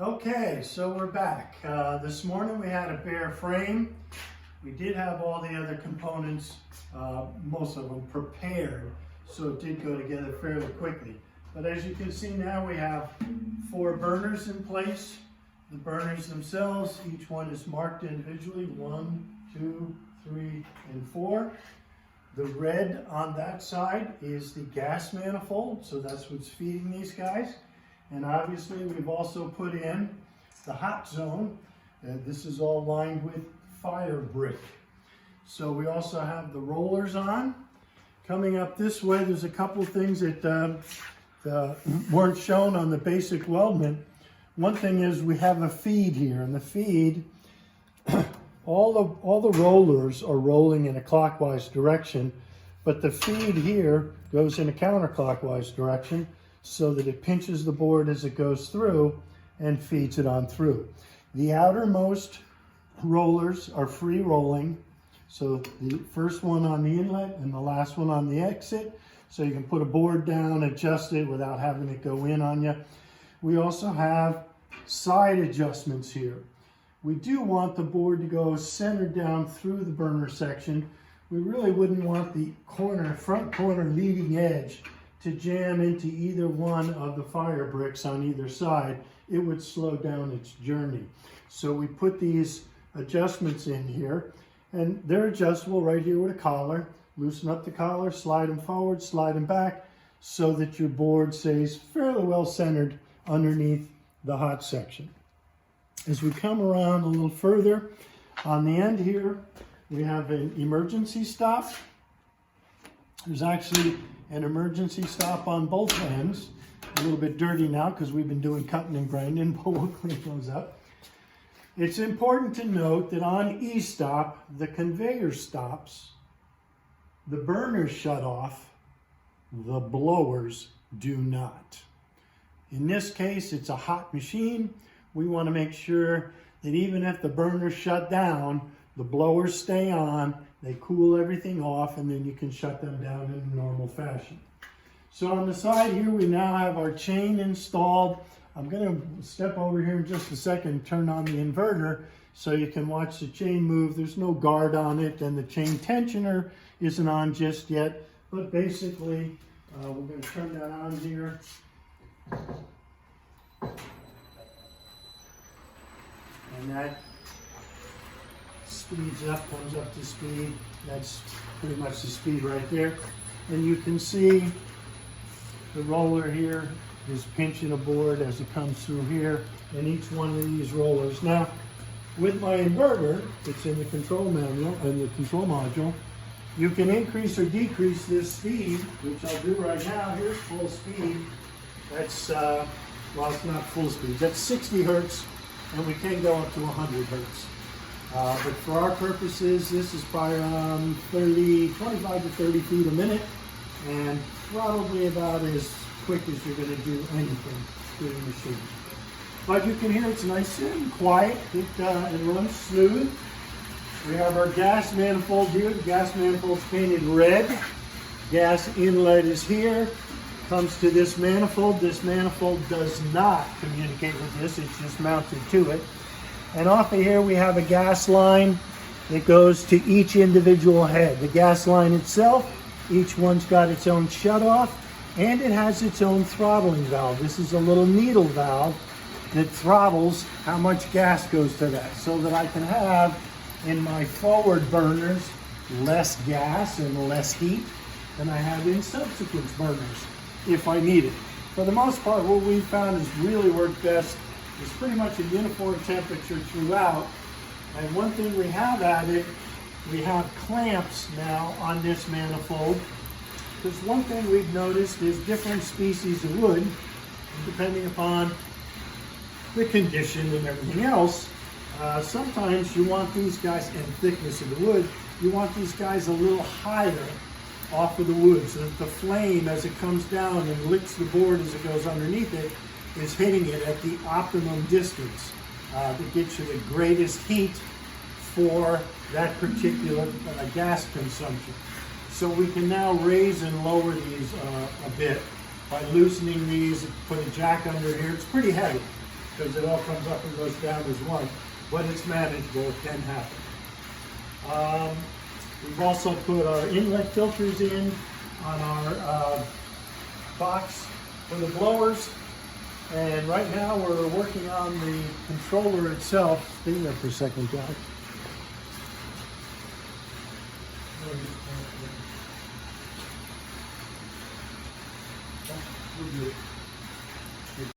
Okay, so we're back. This morning we had a bare frame. We did have all the other components, most of them prepared, so it did go together fairly quickly. But as you can see now, we have 4 burners in place. The burners themselves, each one is marked individually, 1, 2, 3, and 4. The red on that side is the gas manifold, so that's what's feeding these guys. And obviously we've also put in the hot zone. This is all lined with fire brick. So we also have the rollers on. Coming up this way, there's a couple things that weren't shown on the basic weldment. One thing is we have a feed here, and the feed, all the rollers are rolling in a clockwise direction, but the feed here goes in a counterclockwise direction, so that it pinches the board as it goes through and feeds it on through. The outermost rollers are free rolling, so the first one on the inlet and the last one on the exit, so you can put a board down, adjust it without having it go in on you. We also have side adjustments here. We do want the board to go centered down through the burner section. We really wouldn't want the front corner leading edge to jam into either one of the fire bricks on either side. It would slow down its journey. So we put these adjustments in here, and they're adjustable right here with a collar. Loosen up the collar, slide them forward, slide them back, so that your board stays fairly well centered underneath the hot section. As we come around a little further, on the end here, we have an emergency stop. There's actually an emergency stop on both ends. A little bit dirty now because we've been doing cutting and grinding, but we'll clean those up. It's important to note that on E-stop, the conveyor stops, the burners shut off, the blowers do not. In this case, it's a hot machine. We want to make sure that even if the burners shut down, the blowers stay on, they cool everything off, and then you can shut them down in a normal fashion. So on the side here, we now have our chain installed. I'm going to step over here in just a second and turn on the inverter so you can watch the chain move. There's no guard on it, and the chain tensioner isn't on just yet. But basically, we're going to turn that on here. And that speeds up, comes up to speed. That's pretty much the speed right there. And you can see the roller here is pinching a board as it comes through here, and each one of these rollers. Now, with my inverter, it's in the control manual and the control module, you can increase or decrease this speed, which I'll do right now. Here's full speed. That's, well, it's not full speed. That's 60 hertz, and we can go up to 100 hertz. But for our purposes, this is probably around 25 to 30 feet a minute, and probably about as quick as you're going to do anything to the machine. But you can hear it's nice and quiet. It runs smooth. We have our gas manifold here. The gas manifold's painted red. Gas inlet is here. Comes to this manifold. This manifold does not communicate with this. It's just mounted to it. And off of here we have a gas line that goes to each individual head. The gas line itself, each one's got its own shutoff, and it has its own throttling valve. This is a little needle valve that throttles how much gas goes to that, so that I can have in my forward burners less gas and less heat than I have in subsequent burners if I need it. For the most part, what we've found has really worked best is pretty much a uniform temperature throughout. And one thing we have added, we have clamps now on this manifold, because one thing we've noticed is different species of wood, depending upon the condition and everything else, sometimes you want these guys, and thickness of the wood, you want these guys a little higher off of the wood, so that the flame, as it comes down and licks the board as it goes underneath it, is hitting it at the optimum distance to get you the greatest heat for that particular gas consumption. So we can now raise and lower these a bit by loosening these, put a jack under here. It's pretty heavy. because it all comes up and goes down as one, but it's manageable, it can happen. We've also put our inlet filters in on our box for the blowers, and right now we're working on the controller itself. Stay there for a second, John. We're good.